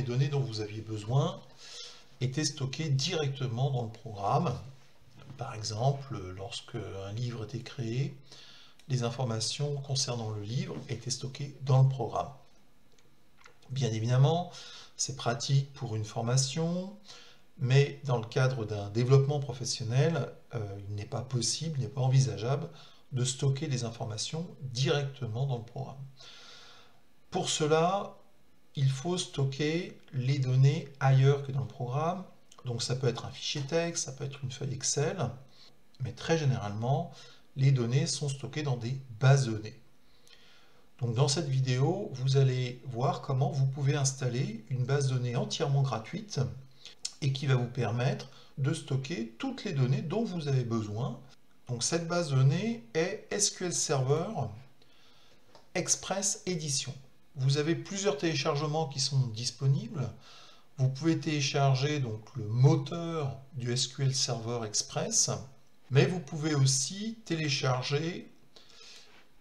données dont vous aviez besoin étaient stockées directement dans le programme. Par exemple, lorsque un livre était créé, les informations concernant le livre étaient stockées dans le programme. Bien évidemment, c'est pratique pour une formation, mais dans le cadre d'un développement professionnel, il n'est pas possible, il n'est pas envisageable de stocker les informations directement dans le programme. Pour cela, il faut stocker les données ailleurs que dans le programme. Donc ça peut être un fichier texte, ça peut être une feuille Excel, mais très généralement, les données sont stockées dans des bases de données. Donc dans cette vidéo, vous allez voir comment vous pouvez installer une base de données entièrement gratuite et qui va vous permettre de stocker toutes les données dont vous avez besoin. Donc cette base de données est SQL Server Express Edition. Vous avez plusieurs téléchargements qui sont disponibles. Vous pouvez télécharger donc le moteur du SQL Server Express, mais vous pouvez aussi télécharger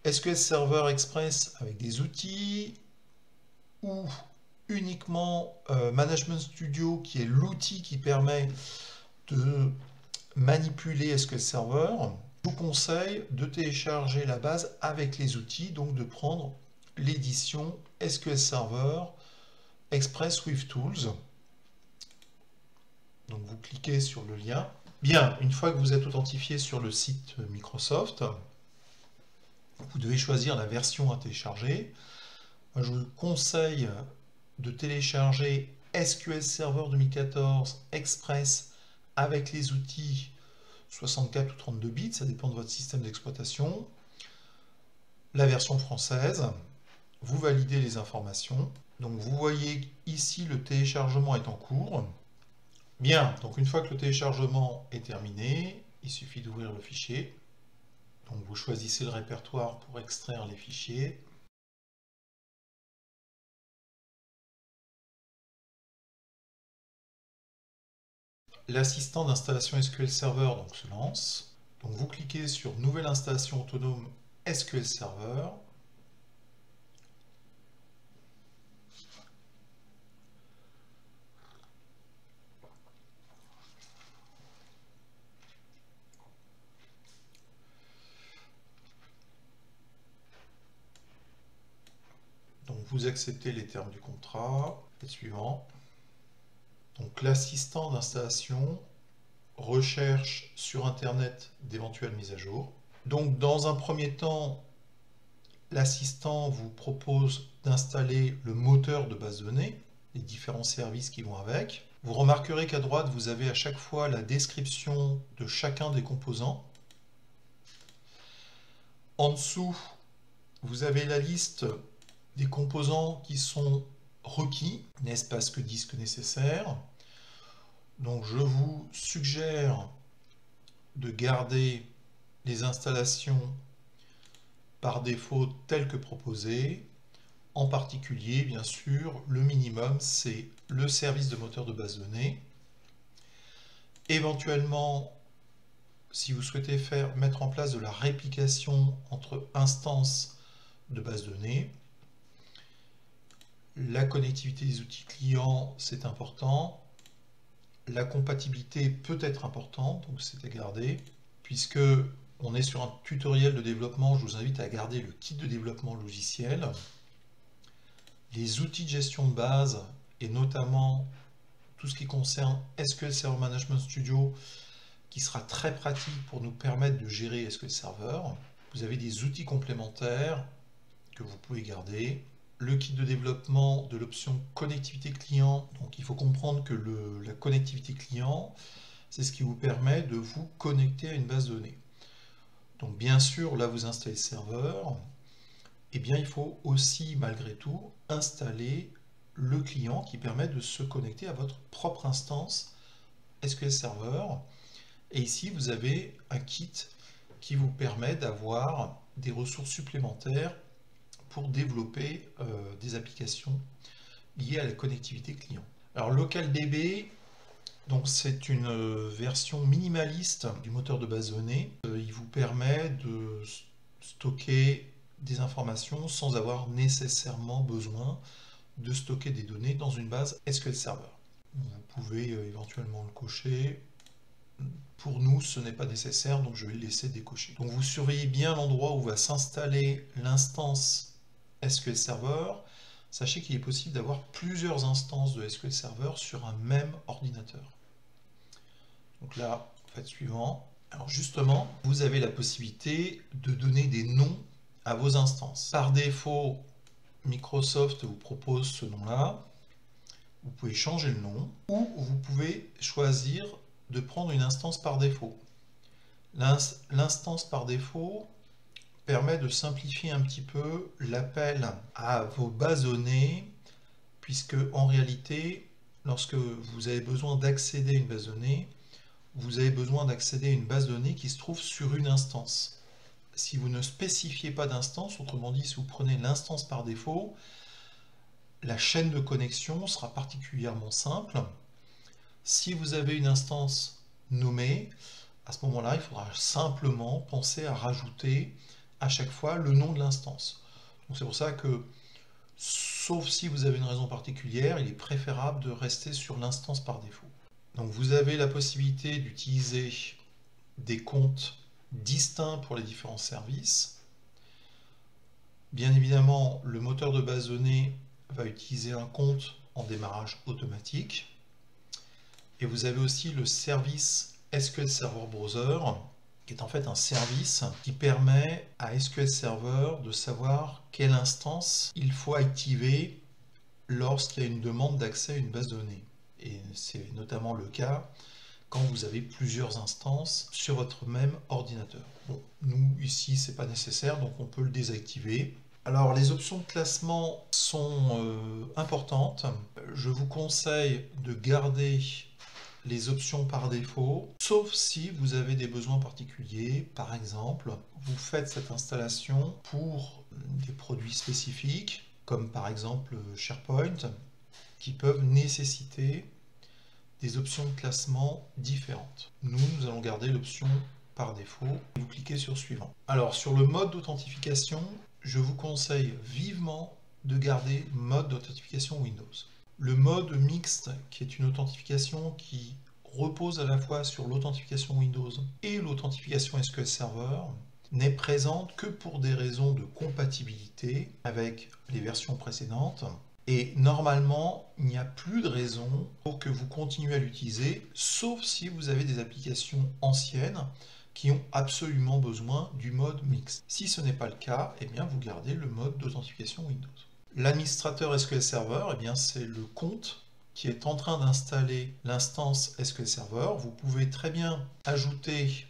SQL Server Express avec des outils ou uniquement Management Studio qui est l'outil qui permet de manipuler SQL Server. Je vous conseille de télécharger la base avec les outils, donc de prendre l'édition SQL Server Express with Tools. Donc vous cliquez sur le lien. Bien, une fois que vous êtes authentifié sur le site Microsoft, vous devez choisir la version à télécharger. Moi, je vous conseille de télécharger SQL Server 2014 Express avec les outils 64 ou 32 bits, ça dépend de votre système d'exploitation. La version française, vous validez les informations. Donc vous voyez ici le téléchargement est en cours. Bien, donc une fois que le téléchargement est terminé, il suffit d'ouvrir le fichier. Donc vous choisissez le répertoire pour extraire les fichiers. L'assistant d'installation SQL Server donc, se lance. Donc vous cliquez sur Nouvelle installation autonome SQL Server. Donc vous acceptez les termes du contrat. Et suivant. Donc l'assistant d'installation recherche sur Internet d'éventuelles mises à jour. Donc dans un premier temps, l'assistant vous propose d'installer le moteur de base de données, les différents services qui vont avec. Vous remarquerez qu'à droite, vous avez à chaque fois la description de chacun des composants. En dessous, vous avez la liste des composants qui sont requis, n'espace que disque nécessaire. Donc je vous suggère de garder les installations par défaut telles que proposées. En particulier, bien sûr, le minimum, c'est le service de moteur de base de données. Éventuellement, si vous souhaitez mettre en place de la réplication entre instances de base de données, la connectivité des outils clients, c'est important. La compatibilité peut être importante, donc c'est à garder. Puisque on est sur un tutoriel de développement, je vous invite à garder le kit de développement logiciel. Les outils de gestion de base, et notamment tout ce qui concerne SQL Server Management Studio, qui sera très pratique pour nous permettre de gérer SQL Server. Vous avez des outils complémentaires que vous pouvez garder. Le kit de développement de l'option connectivité client. Donc il faut comprendre que la connectivité client, c'est ce qui vous permet de vous connecter à une base de données. Donc bien sûr, là vous installez le serveur. Et bien il faut aussi, malgré tout, installer le client qui permet de se connecter à votre propre instance SQL Server. Et ici, vous avez un kit qui vous permet d'avoir des ressources supplémentaires pour développer des applications liées à la connectivité client. Alors LocalDB, donc c'est une version minimaliste du moteur de base de données. Il vous permet de stocker des informations sans avoir nécessairement besoin de stocker des données dans une base SQL Server. Vous pouvez éventuellement le cocher. Pour nous, ce n'est pas nécessaire, donc je vais le laisser décocher. Donc vous surveillez bien l'endroit où va s'installer l'instance SQL Server. Sachez qu'il est possible d'avoir plusieurs instances de SQL Server sur un même ordinateur. Donc là, faites suivant. Alors justement, vous avez la possibilité de donner des noms à vos instances. Par défaut, Microsoft vous propose ce nom-là. Vous pouvez changer le nom ou vous pouvez choisir de prendre une instance par défaut. L'instance par défaut permet de simplifier un petit peu l'appel à vos bases données, puisque en réalité, lorsque vous avez besoin d'accéder à une base de données, vous avez besoin d'accéder à une base de données qui se trouve sur une instance. Si vous ne spécifiez pas d'instance, autrement dit, si vous prenez l'instance par défaut, la chaîne de connexion sera particulièrement simple. Si vous avez une instance nommée, à ce moment-là, il faudra simplement penser à rajouter à chaque fois le nom de l'instance. Donc c'est pour ça que, sauf si vous avez une raison particulière, il est préférable de rester sur l'instance par défaut. Donc vous avez la possibilité d'utiliser des comptes distincts pour les différents services. Bien évidemment, le moteur de base de données va utiliser un compte en démarrage automatique. Et vous avez aussi le service SQL Server Browser, qui est en fait un service qui permet à SQL Server de savoir quelle instance il faut activer lorsqu'il y a une demande d'accès à une base de données. Et c'est notamment le cas quand vous avez plusieurs instances sur votre même ordinateur. Bon, nous, ici, c'est pas nécessaire, donc on peut le désactiver. Alors, les options de classement sont importantes. Je vous conseille de garder les options par défaut, sauf si vous avez des besoins particuliers. Par exemple, vous faites cette installation pour des produits spécifiques, comme par exemple SharePoint, qui peuvent nécessiter des options de classement différentes. Nous allons garder l'option par défaut. Vous cliquez sur suivant. Alors, sur le mode d'authentification, je vous conseille vivement de garder mode d'authentification Windows. Le mode mixte, qui est une authentification qui repose à la fois sur l'authentification Windows et l'authentification SQL Server, n'est présente que pour des raisons de compatibilité avec les versions précédentes. Et normalement, il n'y a plus de raison pour que vous continuiez à l'utiliser, sauf si vous avez des applications anciennes qui ont absolument besoin du mode mixte. Si ce n'est pas le cas, eh bien vous gardez le mode d'authentification Windows. L'administrateur SQL Server, eh bien c'est le compte qui est en train d'installer l'instance SQL Server. Vous pouvez très bien ajouter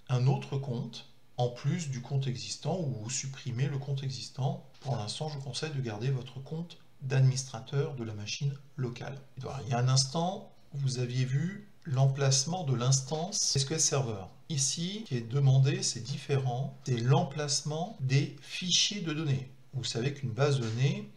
un autre compte en plus du compte existant ou supprimer le compte existant. Pour l'instant, je vous conseille de garder votre compte d'administrateur de la machine locale. Il y a un instant, vous aviez vu l'emplacement de l'instance SQL Server. Ici, ce qui est demandé, c'est différent, c'est l'emplacement des fichiers de données. Vous savez qu'une base de données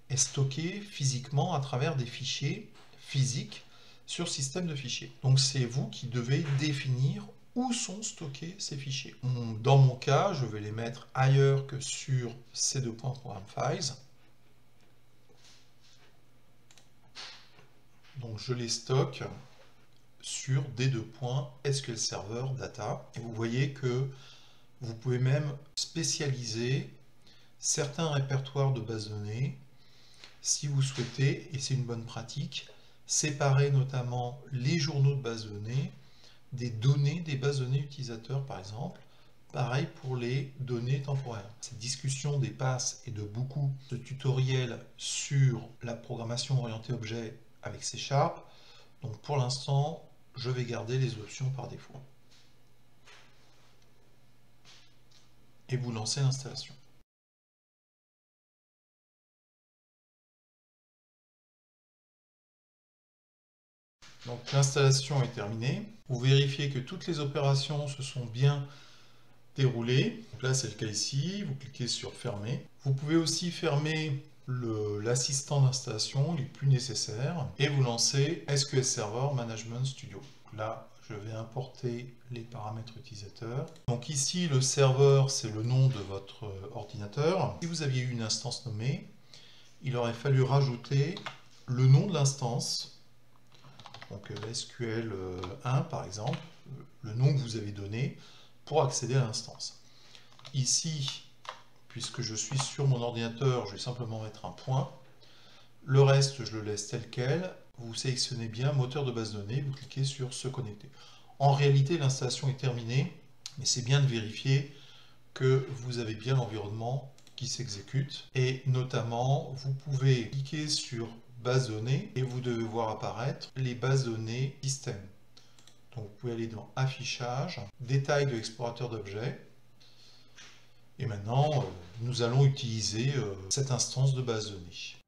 est stockée physiquement à travers des fichiers physiques sur système de fichiers. Donc c'est vous qui devez définir où sont stockés ces fichiers. Dans mon cas, je vais les mettre ailleurs que sur ces deux points Program Files. Donc je les stocke sur des deux points SQL Server Data. Et vous voyez que vous pouvez même spécialiser certains répertoires de bases de données si vous souhaitez, et c'est une bonne pratique, séparer notamment les journaux de bases de données des données des bases de données utilisateurs par exemple. Pareil pour les données temporaires. Cette discussion dépasse et de beaucoup de tutoriels sur la programmation orientée objet avec C#. Donc pour l'instant, je vais garder les options par défaut. Et vous lancez l'installation. Donc l'installation est terminée. Vous vérifiez que toutes les opérations se sont bien déroulées. Donc là c'est le cas ici, vous cliquez sur fermer. Vous pouvez aussi fermer l'assistant d'installation, il n'est plus nécessaire. Et vous lancez SQL Server Management Studio. Donc là je vais importer les paramètres utilisateurs. Donc ici le serveur c'est le nom de votre ordinateur. Si vous aviez eu une instance nommée, il aurait fallu rajouter le nom de l'instance, donc SQL 1 par exemple, le nom que vous avez donné pour accéder à l'instance. Ici, puisque je suis sur mon ordinateur, je vais simplement mettre un point. Le reste, je le laisse tel quel. Vous sélectionnez bien moteur de base de données, vous cliquez sur se connecter. En réalité, l'installation est terminée, mais c'est bien de vérifier que vous avez bien l'environnement qui s'exécute. Et notamment, vous pouvez cliquer sur base de données et vous devez voir apparaître les bases de données système. Donc vous pouvez aller dans affichage, détail de l'explorateur d'objets. Et maintenant, nous allons utiliser cette instance de base de données.